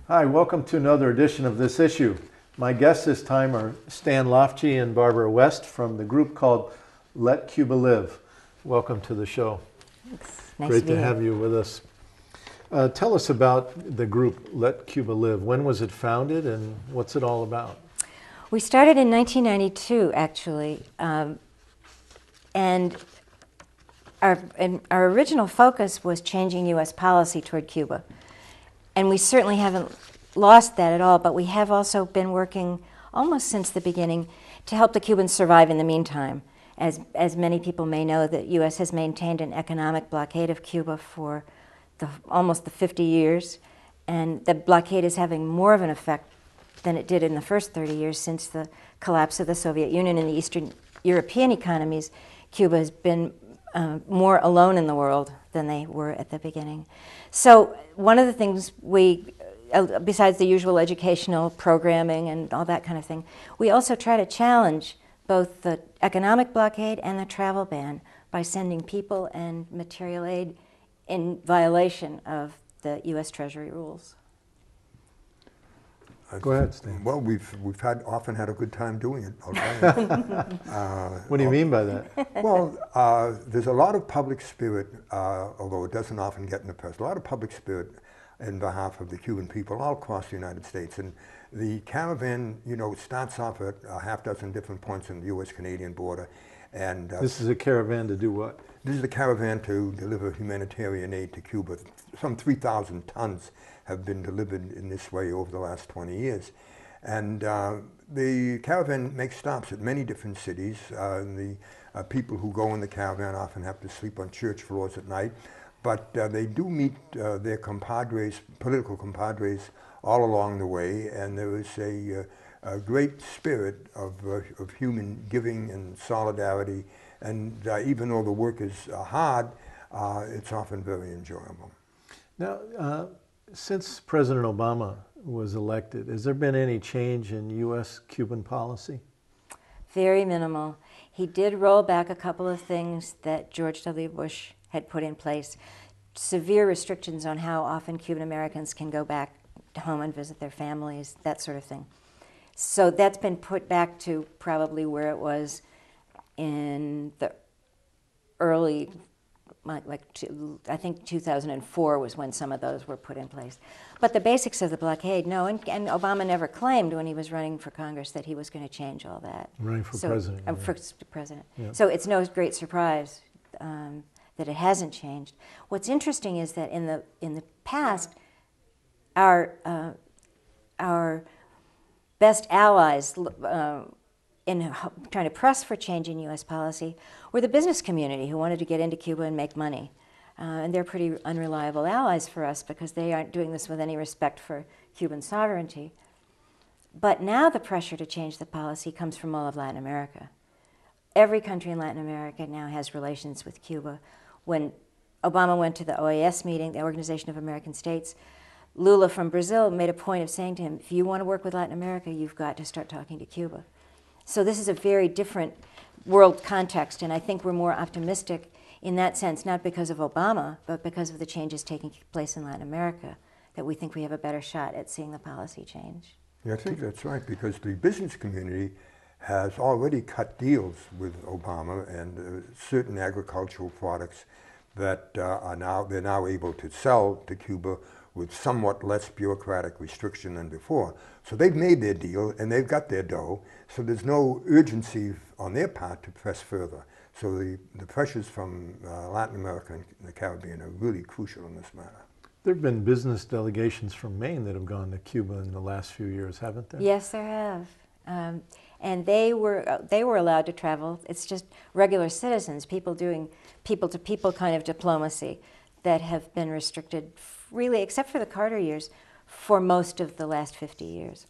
Hi, welcome to another edition of This Issue. My guests this time are Stan Lofchie and Barbara West from the group called Let Cuba Live. Welcome to the show. Thanks. Nice Great to be to here. have you with us. Tell us about the group Let Cuba Live. When was it founded and what's it all about? We started in 1992, actually, and our original focus was changing U.S. policy toward Cuba. And we certainly haven't lost that at all, but we have also been working almost since the beginning to help the Cubans survive in the meantime. As many people may know, the U.S. has maintained an economic blockade of Cuba for almost the 50 years, and the blockade is having more of an effect than it did in the first 30 years since the collapse of the Soviet Union and the Eastern European economies. Cuba has been more alone in the world than they were at the beginning. So one of the things we, besides the usual educational programming and all that kind of thing, we also try to challenge both the economic blockade and the travel ban by sending people and material aid in violation of the U.S. Treasury rules. Go ahead, Stan. Well, we've often had a good time doing it. What do you mean by that? Well, there's a lot of public spirit, although it doesn't often get in the press. A lot of public spirit in behalf of the Cuban people all across the United States, and the caravan, starts off at a half dozen different points in the U.S.-Canadian border, and This is a caravan to do what? this is a caravan to deliver humanitarian aid to Cuba. Some 3,000 tons have been delivered in this way over the last 20 years. And the caravan makes stops at many different cities. The people who go in the caravan often have to sleep on church floors at night. But they do meet their compadres, political compadres, all along the way. And there is a great spirit of human giving and solidarity. And even though the work is hard, it's often very enjoyable. Now, since President Obama was elected, has there been any change in U.S.-Cuban policy? Very minimal. He did roll back a couple of things that George W. Bush had put in place. Severe restrictions on how often Cuban Americans can go back home and visit their families, that sort of thing. So that's been put back to probably where it was in the early, I think 2004 was when some of those were put in place. But the basics of the blockade, no, and Obama never claimed when he was running for Congress that he was going to change all that. Running for president. For president. Yeah. So it's no great surprise that it hasn't changed. What's interesting is that in the past, our best allies in trying to press for change in U.S. policy were the business community who wanted to get into Cuba and make money. And they're pretty unreliable allies for us because they aren't doing this with any respect for Cuban sovereignty. But now the pressure to change the policy comes from all of Latin America. Every country in Latin America now has relations with Cuba. When Obama went to the OAS meeting, the Organization of American States, Lula from Brazil made a point of saying to him, if you want to work with Latin America, you've got to start talking to Cuba. So this is a very different world context, and I think we're more optimistic in that sense, not because of Obama, but because of the changes taking place in Latin America, that we think we have a better shot at seeing the policy change. Yeah, I think that's right, because the business community has already cut deals with Obama, and certain agricultural products that they're now able to sell to Cuba with somewhat less bureaucratic restriction than before. So they've made their deal and they've got their dough, so there's no urgency on their part to press further. So the pressures from Latin America and the Caribbean are really crucial in this matter. There have been business delegations from Maine that have gone to Cuba in the last few years, haven't there? Yes, there have. And they were allowed to travel. It's just regular citizens, people doing people-to-people kind of diplomacy that have been restricted, really, except for the Carter years, for most of the last 50 years.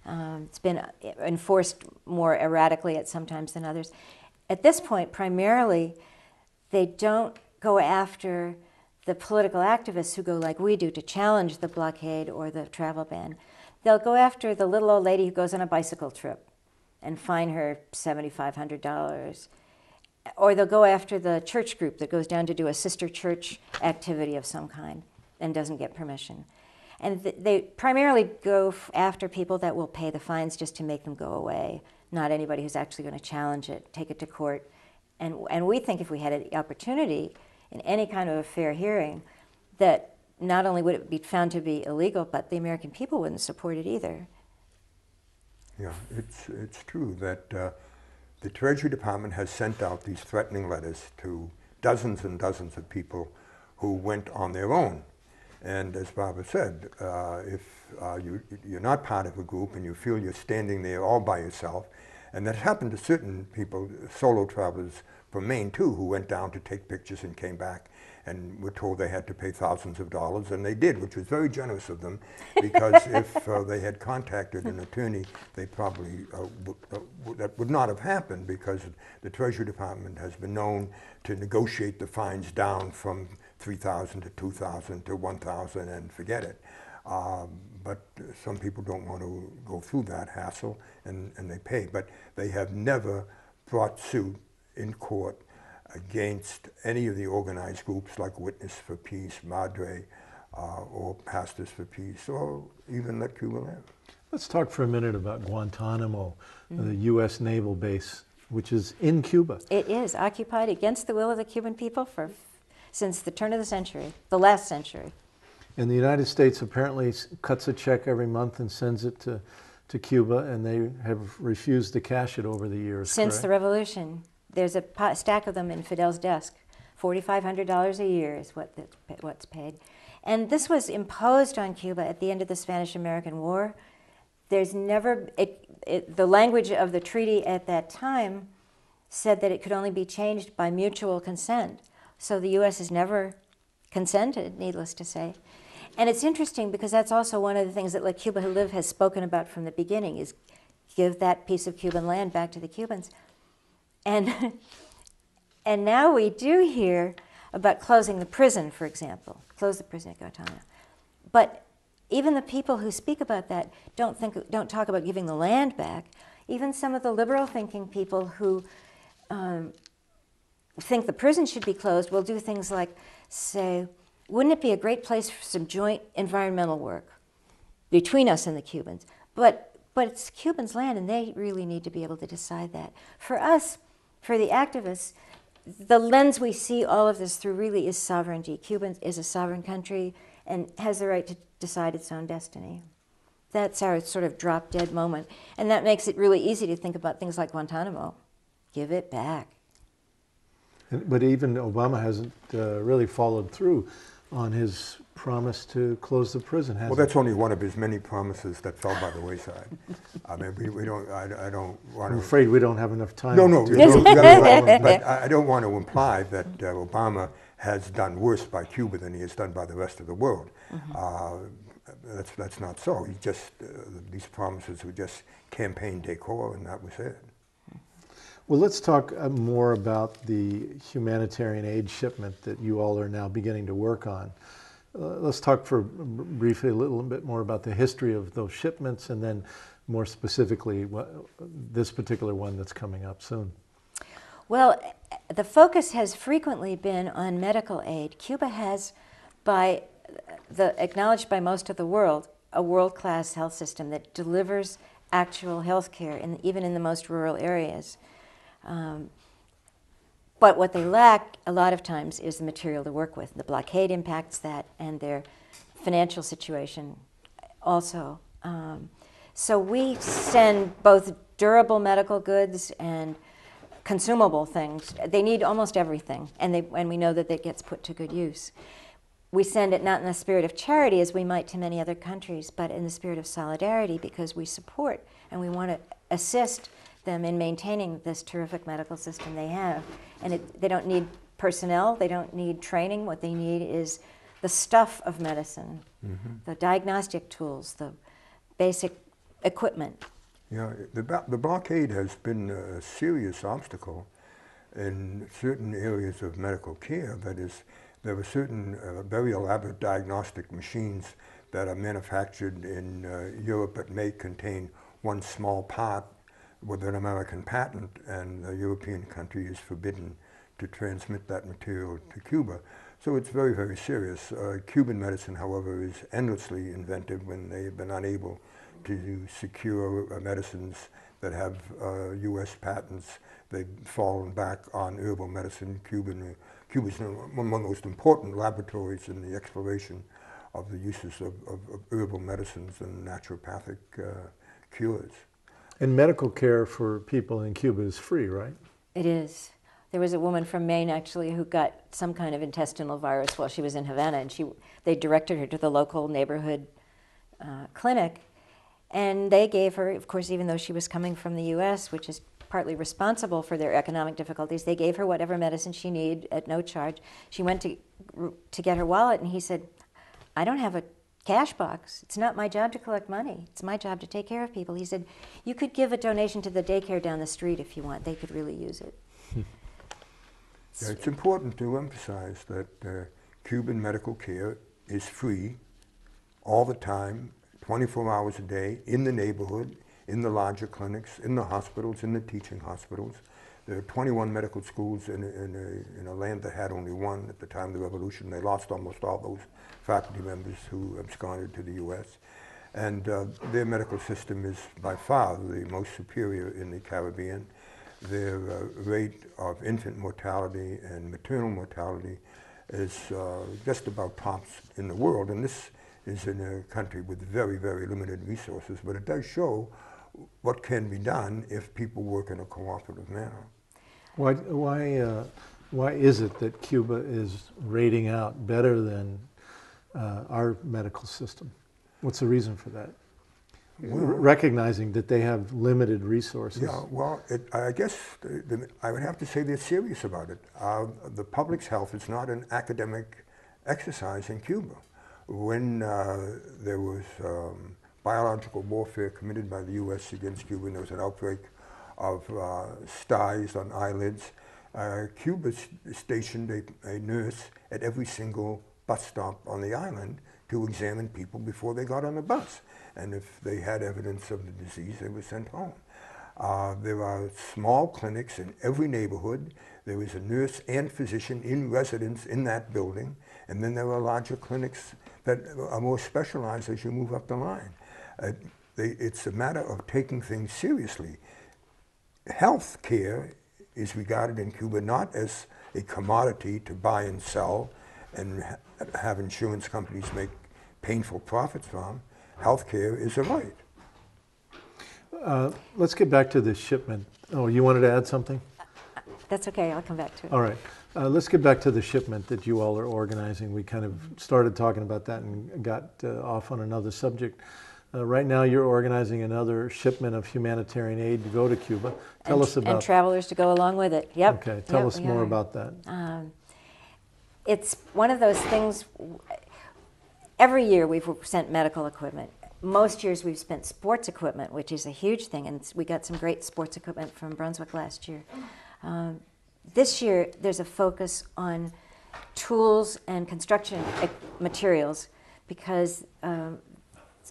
It's been enforced more erratically at some times than others. At this point, primarily, they don't go after the political activists who go like we do to challenge the blockade or the travel ban. They'll go after the little old lady who goes on a bicycle trip and fine her $7,500. Or they'll go after the church group that goes down to do a sister church activity of some kind and doesn't get permission. And they primarily go after people that will pay the fines just to make them go away, not anybody who's actually going to challenge it, take it to court. And we think if we had the opportunity in any kind of a fair hearing, that not only would it be found to be illegal, but the American people wouldn't support it either. Yeah, it's true that the Treasury Department has sent out these threatening letters to dozens and dozens of people who went on their own. And as Barbara said, if you're not part of a group and you feel you're standing there all by yourself, and that happened to certain people, solo travelers from Maine too, who went down to take pictures and came back and were told they had to pay thousands of dollars, and they did, which was very generous of them, because if they had contacted an attorney, they probably, that would not have happened, because the Treasury Department has been known to negotiate the fines down from $3,000 to $2,000 to $1,000 and forget it. But some people don't want to go through that hassle, and they pay. But they have never brought suit in court against any of the organized groups like Witness for Peace, Madre, or Pastors for Peace, or even Let Cuba Live. Let's talk for a minute about Guantanamo, the U.S. naval base, which is in Cuba. It is occupied against the will of the Cuban people since the turn of the century, the last century. And the United States apparently cuts a check every month and sends it to Cuba, and they have refused to cash it over the years. Since correct? the revolution. There's a stack of them in Fidel's desk. $4,500 a year is what's paid. And this was imposed on Cuba at the end of the Spanish-American War. There's never, the language of the treaty at that time said that it could only be changed by mutual consent. So the U.S. has never consented, needless to say. And it's interesting because that's also one of the things that Let Cuba Live has spoken about from the beginning, is give that piece of Cuban land back to the Cubans. And now we do hear about closing the prison, for example, close the prison at Guantanamo. But even the people who speak about that don't talk about giving the land back. Even some of the liberal-thinking people who think the prison should be closed will do things like say, wouldn't it be a great place for some joint environmental work between us and the Cubans? But it's Cubans' land, and they really need to be able to decide that. For us, for the activists, the lens we see all of this through really is sovereignty. Cuba is a sovereign country and has the right to decide its own destiny. That's our sort of drop-dead moment. And that makes it really easy to think about things like Guantanamo. Give it back. But even Obama hasn't really followed through on his promise to close the prison, has he? Well, that's only one of his many promises that fell by the wayside. I mean, I don't want to... I'm afraid we don't have enough time. No, but I don't want to imply that Obama has done worse by Cuba than he has done by the rest of the world. That's not so. He just, these promises were just campaign decor, and that was it. Well, let's talk more about the humanitarian aid shipment that you all are now beginning to work on. Let's talk briefly a little bit more about the history of those shipments, and then more specifically this particular one that's coming up soon. Well, the focus has frequently been on medical aid. Cuba has, acknowledged by most of the world, a world-class health system that delivers actual health care, even in the most rural areas. But what they lack a lot of times is the material to work with. The blockade impacts that, and their financial situation also. So we send both durable medical goods and consumable things. They need almost everything, and we know that it gets put to good use. We send it not in the spirit of charity, as we might to many other countries, but in the spirit of solidarity, because we support and we want to assist them in maintaining this terrific medical system they have. And they don't need personnel, they don't need training. What they need is the stuff of medicine, the diagnostic tools, the basic equipment. Yeah, the blockade has been a serious obstacle in certain areas of medical care. That is, there are certain very elaborate diagnostic machines that are manufactured in Europe that may contain one small part with an American patent, and the European country is forbidden to transmit that material to Cuba. So it's very, very serious. Cuban medicine, however, is endlessly inventive when they have been unable to secure medicines that have U.S. patents. They've fallen back on herbal medicine. Cuba's one of the most important laboratories in the exploration of the uses of herbal medicines and naturopathic cures. And medical care for people in Cuba is free, right? It is. There was a woman from Maine, actually, who got some kind of intestinal virus while she was in Havana, and they directed her to the local neighborhood clinic, and they gave her, of course, even though she was coming from the U.S., which is partly responsible for their economic difficulties, they gave her whatever medicine she needed at no charge. She went to get her wallet, and he said, "I don't have a cash box. It's not my job to collect money. It's my job to take care of people." He said, "You could give a donation to the daycare down the street if you want. They could really use it." Yeah, it's important to emphasize that Cuban medical care is free all the time, 24 hours a day, in the neighborhood, in the larger clinics, in the hospitals, in the teaching hospitals. There are 21 medical schools in a land that had only one at the time of the revolution. They lost almost all those faculty members who absconded to the U.S. And their medical system is by far the most superior in the Caribbean. Their rate of infant mortality and maternal mortality is just about tops in the world. And this is in a country with very, very limited resources, but it does show what can be done if people work in a cooperative manner. Why is it that Cuba is rating out better than our medical system? What's the reason for that? Well, recognizing that they have limited resources. Yeah, well, I guess I would have to say they're serious about it. The public's health is not an academic exercise in Cuba. When there was biological warfare committed by the U.S. against Cuba, and there was an outbreak of styes on eyelids, Cuba stationed a nurse at every single bus stop on the island to examine people before they got on the bus. And if they had evidence of the disease, they were sent home. There are small clinics in every neighborhood. There is a nurse and physician in residence in that building. And then there are larger clinics that are more specialized as you move up the line. It's a matter of taking things seriously. Health care is regarded in Cuba not as a commodity to buy and sell and have insurance companies make painful profits from. Health care is a right. Let's get back to this shipment. Oh, you wanted to add something? That's okay, I'll come back to it. All right. Let's get back to the shipment that you all are organizing. We kind of started talking about that and got off on another subject. Right now you're organizing another shipment of humanitarian aid to go to Cuba. Tell us about... And travelers to go along with it. Yep. Okay, tell us more about that. It's one of those things, every year we've sent medical equipment. Most years we've spent sports equipment, which is a huge thing, and we got some great sports equipment from Brunswick last year. This year there's a focus on tools and construction materials because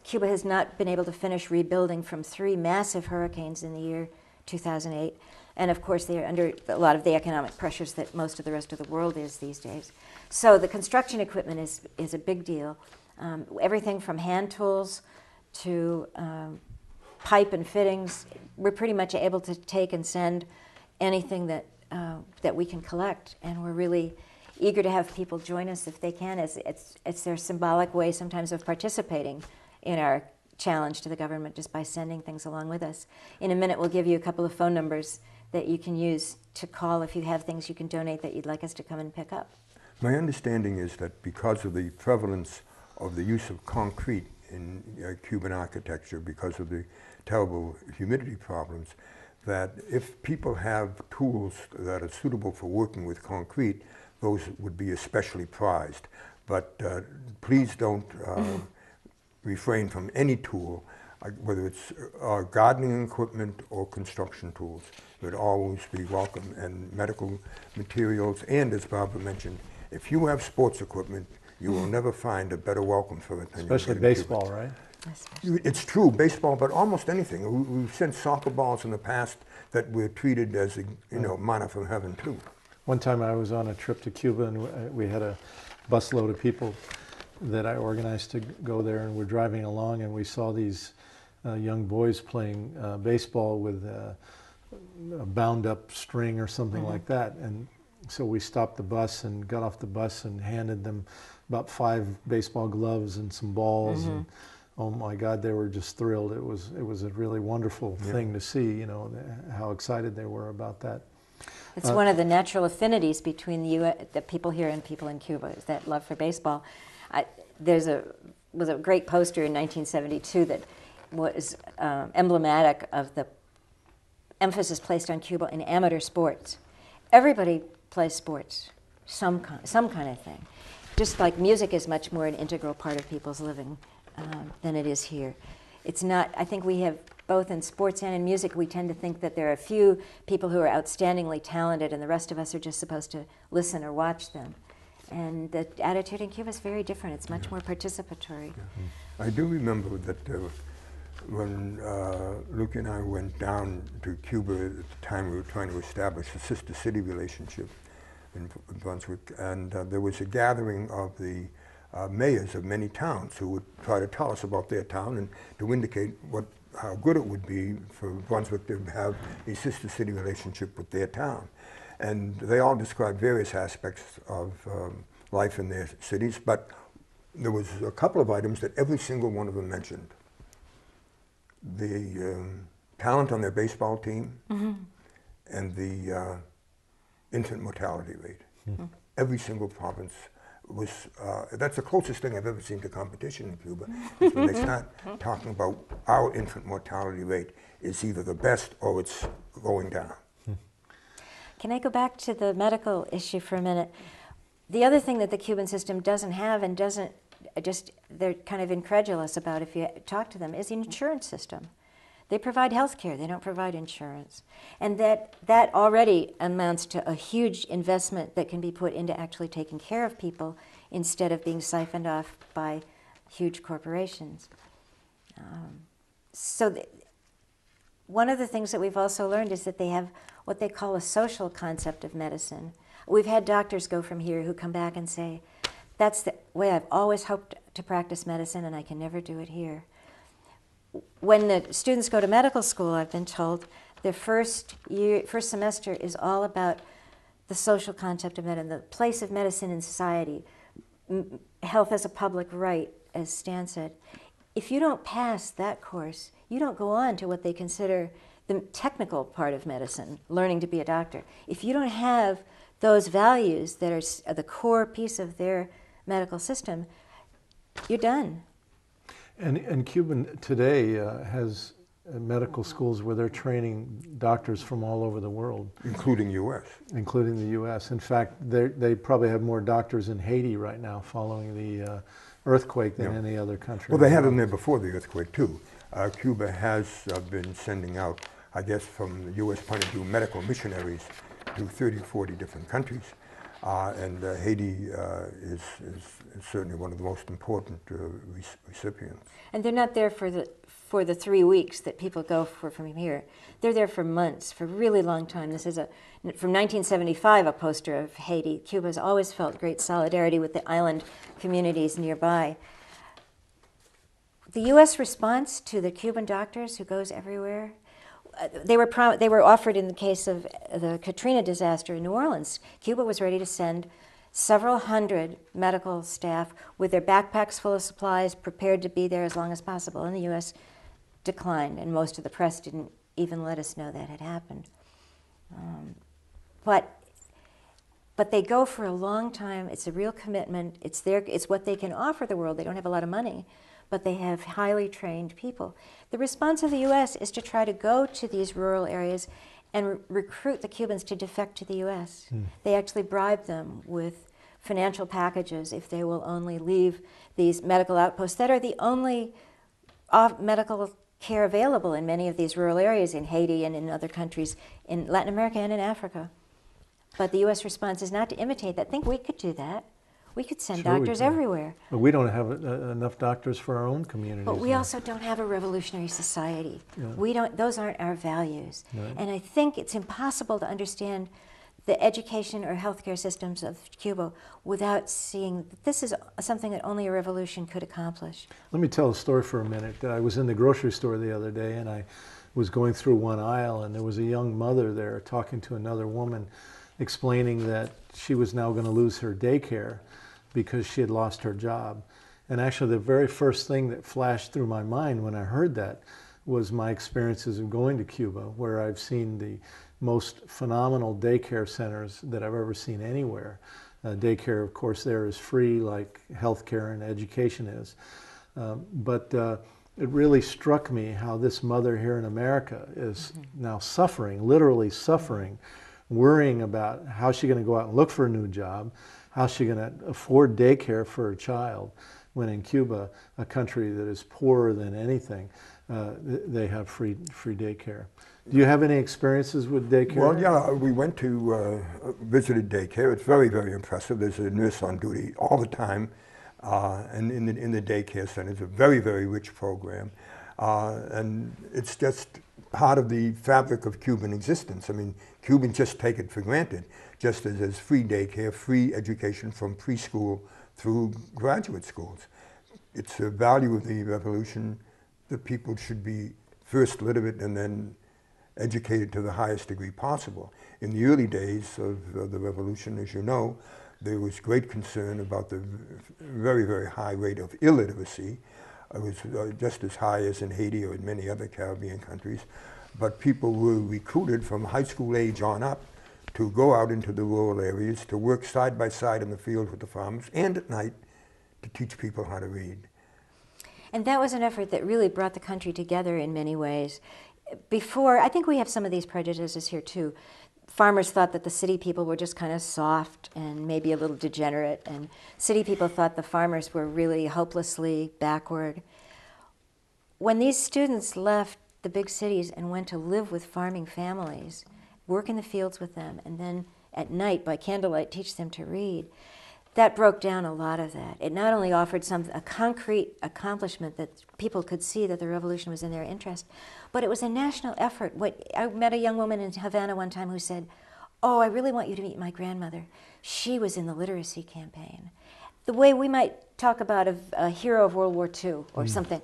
Cuba has not been able to finish rebuilding from 3 massive hurricanes in the year 2008. And of course, they're under a lot of the economic pressures that most of the rest of the world is these days. So the construction equipment is a big deal. Everything from hand tools to pipe and fittings, we're pretty much able to take and send anything that we can collect. And we're really eager to have people join us if they can. It's their symbolic way sometimes of participating in our challenge to the government just by sending things along with us. In a minute, we'll give you a couple of phone numbers that you can use to call if you have things you can donate that you'd like us to come and pick up. My understanding is that because of the prevalence of the use of concrete in Cuban architecture, because of the terrible humidity problems, that if people have tools that are suitable for working with concrete, those would be especially prized. But please don't refrain from any tool, whether it's gardening equipment or construction tools. It would always be welcome, and medical materials, and as Barbara mentioned, if you have sports equipment, you will never find a better welcome for it than especially baseball, right? It's true, baseball, but almost anything. We've sent soccer balls in the past that were treated as, manna from heaven too. One time I was on a trip to Cuba, and we had a busload of people that I organized to go there, and we're driving along, and we saw these young boys playing baseball with a bound-up string or something like that. And so we stopped the bus and got off the bus and handed them about 5 baseball gloves and some balls. And oh my God, they were just thrilled. It was a really wonderful thing to see, you know, how excited they were about that. It's one of the natural affinities between the people here and people in Cuba, is that love for baseball. Was a great poster in 1972 that was emblematic of the emphasis placed on Cuba in amateur sports. Everybody plays sports, some kind of thing. Just like music is much more an integral part of people's living than it is here. It's not, I think we have, both in sports and in music, we tend to think that there are a few people who are outstandingly talented and the rest of us are just supposed to listen or watch them. And the attitude in Cuba is very different. It's much more participatory. I do remember that when Luke and I went down to Cuba at the time, we were trying to establish a sister city relationship in Brunswick, and there was a gathering of the mayors of many towns who would try to tell us about their town and to indicate how good it would be for Brunswick to have a sister city relationship with their town. And they all described various aspects of life in their cities, but there was a couple of items that every single one of them mentioned. The talent on their baseball team and the infant mortality rate. Every single province was, that's the closest thing I've ever seen to competition in Cuba. Is when they start talking about our infant mortality rate is either the best or it's going down. Can I go back to the medical issue for a minute? The other thing that the Cuban system doesn't have and doesn't, they're kind of incredulous about if you talk to them, is the insurance system. They provide health care, they don't provide insurance. And that already amounts to a huge investment that can be put into actually taking care of people instead of being siphoned off by huge corporations. One of the things that we've also learned is that they have what they call a social concept of medicine. We've had doctors go from here who come back and say, that's the way I've always hoped to practice medicine and I can never do it here. When the students go to medical school, I've been told, their first semester is all about the social concept of medicine, the place of medicine in society, health as a public right, as Stan said. If you don't pass that course, you don't go on to what they consider the technical part of medicine, learning to be a doctor. If you don't have those values that are the core piece of their medical system, you're done. And Cuba today has medical schools where they're training doctors from all over the world. Including U.S. Including the U.S. In fact, they probably have more doctors in Haiti right now following the earthquake than any other country. Well, they had them there before the earthquake, too. Cuba has been sending out, I guess from the U.S. point of view, medical missionaries to 30 or 40 different countries. And Haiti is certainly one of the most important recipients. And they're not there for the 3 weeks that people go for from here. They're there for months, for a really long time. This is from 1975, a poster of Haiti. Cuba has always felt great solidarity with the island communities nearby. The U.S. response to the Cuban doctors who goes everywhere, they were offered in the case of the Katrina disaster in New Orleans. Cuba was ready to send several hundred medical staff with their backpacks full of supplies, prepared to be there as long as possible, and the U.S. declined, and most of the press didn't even let us know that had happened. But they go for a long time. It's a real commitment. It's what they can offer the world. They don't have a lot of money, but they have highly trained people. The response of the U.S. is to try to go to these rural areas and recruit the Cubans to defect to the U.S. They actually bribe them with financial packages if they will only leave these medical outposts that are the only medical care available in many of these rural areas in Haiti and in other countries in Latin America and in Africa. But the U.S. response is not to imitate that. I think we could do that. We could send doctors everywhere. But we don't have enough doctors for our own communities. But we also don't have a revolutionary society. Yeah. We don't. Those aren't our values. Right. And I think it's impossible to understand the education or healthcare systems of Cuba without seeing that this is something that only a revolution could accomplish. Let me tell a story for a minute. I was in the grocery store the other day, and I was going through one aisle, and there was a young mother there talking to another woman, explaining that she was now going to lose her daycare because she had lost her job. And actually, the very first thing that flashed through my mind when I heard that was my experiences of going to Cuba, where I've seen the most phenomenal daycare centers that I've ever seen anywhere. Daycare, of course, there is free, like healthcare and education is. But it really struck me how this mother here in America is now suffering, literally suffering, worrying about how she's going to go out and look for a new job, how she's going to afford daycare for her child, when in Cuba, a country that is poorer than anything, they have free daycare. Do you have any experiences with daycare? Well, yeah, we went to visited daycare. It's very, very impressive. There's a nurse on duty all the time, and in the daycare center. It's a very, very rich program, and it's just part of the fabric of Cuban existence. I mean, Cubans just take it for granted, just as there's free daycare, free education from preschool through graduate schools. It's a value of the revolution that people should be first literate and then educated to the highest degree possible. In the early days of the revolution, as you know, there was great concern about the very, very high rate of illiteracy. It was just as high as in Haiti or in many other Caribbean countries. But people were recruited from high school age on up to go out into the rural areas, to work side by side in the field with the farmers, and at night to teach people how to read. And that was an effort that really brought the country together in many ways. Before, I think we have some of these prejudices here too. Farmers thought that the city people were just kind of soft and maybe a little degenerate, and city people thought the farmers were really hopelessly backward. When these students left the big cities and went to live with farming families, work in the fields with them, and then at night by candlelight teach them to read, that broke down a lot of that. It not only offered a concrete accomplishment that people could see that the revolution was in their interest, but it was a national effort. I met a young woman in Havana one time who said, "Oh, I really want you to meet my grandmother. She was in the literacy campaign." The way we might talk about a hero of World War II or something.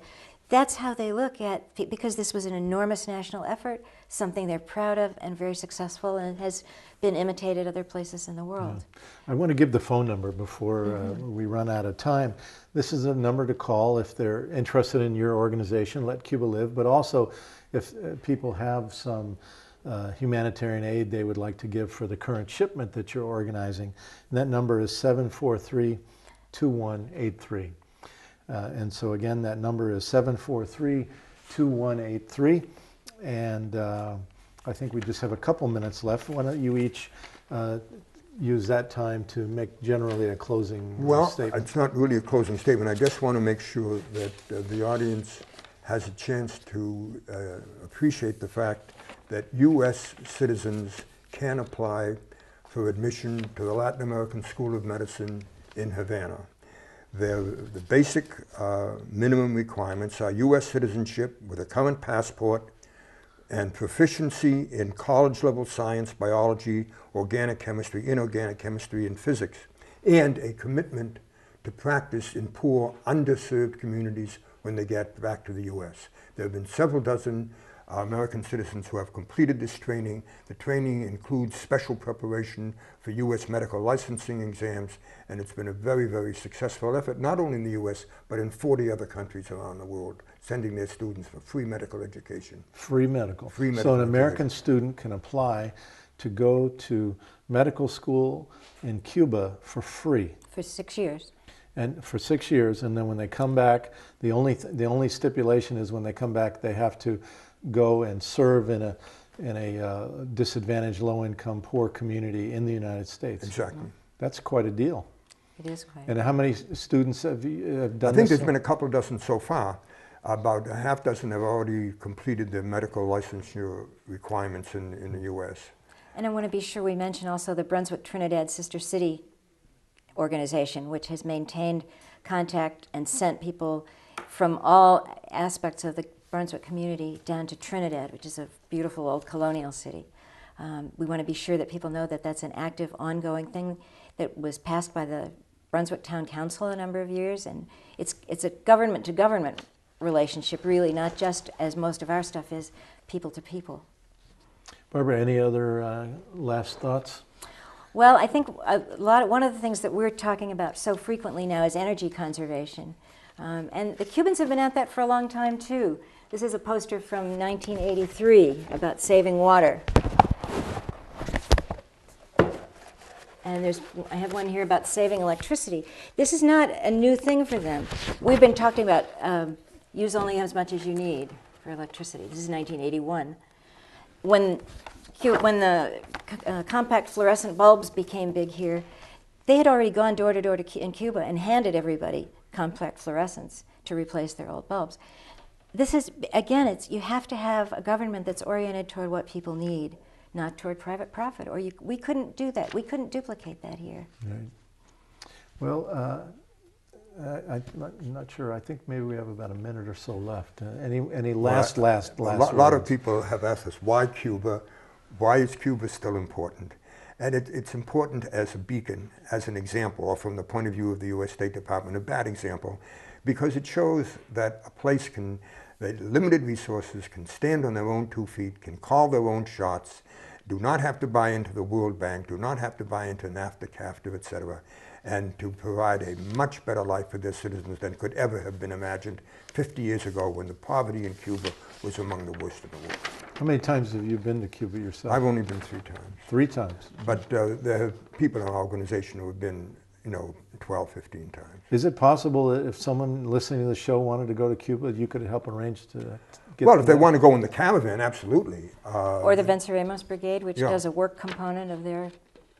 That's how they look at, because this was an enormous national effort, something they're proud of and very successful, and has been imitated other places in the world. Yeah. I want to give the phone number before we run out of time. This is a number to call if they're interested in your organization, Let Cuba Live, but also if people have some humanitarian aid they would like to give for the current shipment that you're organizing. And that number is 743-2183. And so again, that number is 743-2183. And I think we just have a couple minutes left. Why don't you each use that time to make generally a closing statement? Well, it's not really a closing statement. I just want to make sure that the audience has a chance to appreciate the fact that U.S. citizens can apply for admission to the Latin American School of Medicine in Havana. The basic minimum requirements are U.S. citizenship with a current passport and proficiency in college-level science, biology, organic chemistry, inorganic chemistry, and physics, and a commitment to practice in poor, underserved communities when they get back to the U.S. There have been several dozen American citizens who have completed this training. The training includes special preparation for U.S. medical licensing exams, and it's been a very, very successful effort, not only in the U.S., but in 40 other countries around the world, sending their students for free medical education. Free medical. Free medical So an American student can apply to go to medical school in Cuba for free. For 6 years. And for 6 years, and then when they come back, the only stipulation is when they come back, they have to go and serve in a disadvantaged, low-income, poor community in the United States. Exactly. That's quite a deal. It is quite. And how many students have done this? I think there's been a couple of dozen so far. About a half dozen have already completed their medical licensure requirements in the U.S. And I want to be sure we mention also the Brunswick Trinidad Sister City organization, which has maintained contact and sent people from all aspects of the Brunswick community down to Trinidad, which is a beautiful old colonial city. We want to be sure that people know that that's an active, ongoing thing that was passed by the Brunswick Town Council a number of years, and it's a government-to-government relationship, really, not just, as most of our stuff is, people to people. Barbara, any other last thoughts? Well, I think one of the things that we're talking about so frequently now is energy conservation. And the Cubans have been at that for a long time, too. This is a poster from 1983 about saving water. And I have one here about saving electricity. This is not a new thing for them. We've been talking about use only as much as you need for electricity. This is 1981. When the compact fluorescent bulbs became big here, they had already gone door to door in Cuba and handed everybody compact fluorescents to replace their old bulbs. This is, again, you have to have a government that's oriented toward what people need, not toward private profit, or we couldn't do that. We couldn't duplicate that here. Right. Well, I'm not sure. I think maybe we have about a minute or so left. Any last words? A lot of people have asked us, why Cuba? Why is Cuba still important? And it's important as a beacon, as an example, or from the point of view of the U.S. State Department, a bad example, because it shows that a place that limited resources can stand on their own 2 feet, can call their own shots, do not have to buy into the World Bank, do not have to buy into NAFTA, CAFTA, etc., and to provide a much better life for their citizens than could ever have been imagined 50 years ago when the poverty in Cuba was among the worst in the world. How many times have you been to Cuba yourself? I've only been 3 times. 3 times. But there are people in our organization who have been, 12, 15 times. Is it possible that if someone listening to the show wanted to go to Cuba, you could help arrange to get Well, if they there? want to go in the caravan, absolutely. Or the Venceremos Brigade, which does a work component of their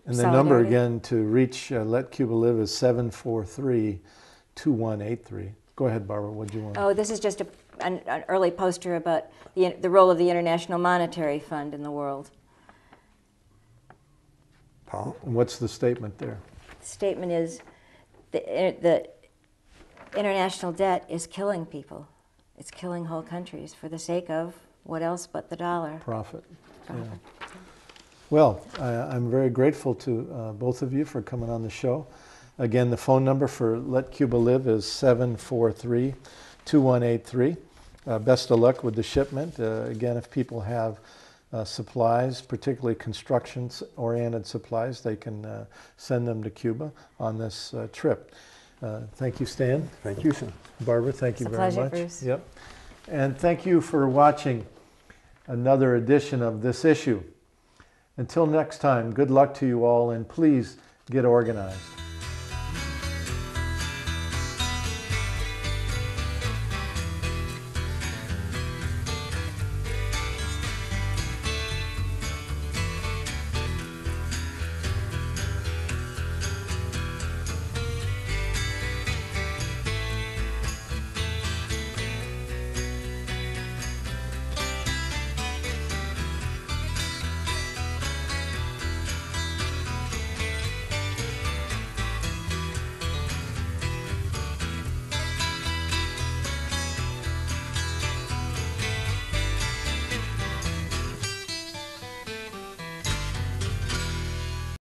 And the number solidarity. again to reach Let Cuba Live is 743-2183. Go ahead, Barbara, what do you want? Oh, this is just an early poster about the role of the International Monetary Fund in the world. Paul? And what's the statement there? The statement is the international debt is killing people. It's killing whole countries for the sake of what else but the dollar. Profit. Profit. Yeah. Well, I'm very grateful to both of you for coming on the show. Again, the phone number for Let Cuba Live is 743-2183. Best of luck with the shipment. Again, if people have supplies, particularly construction-oriented supplies, they can send them to Cuba on this trip. Thank you, Stan. Thank you, sir. Barbara, thank you It's a very pleasure, much. Bruce. Yep. And thank you for watching another edition of This Issue. Until next time, good luck to you all, and please get organized.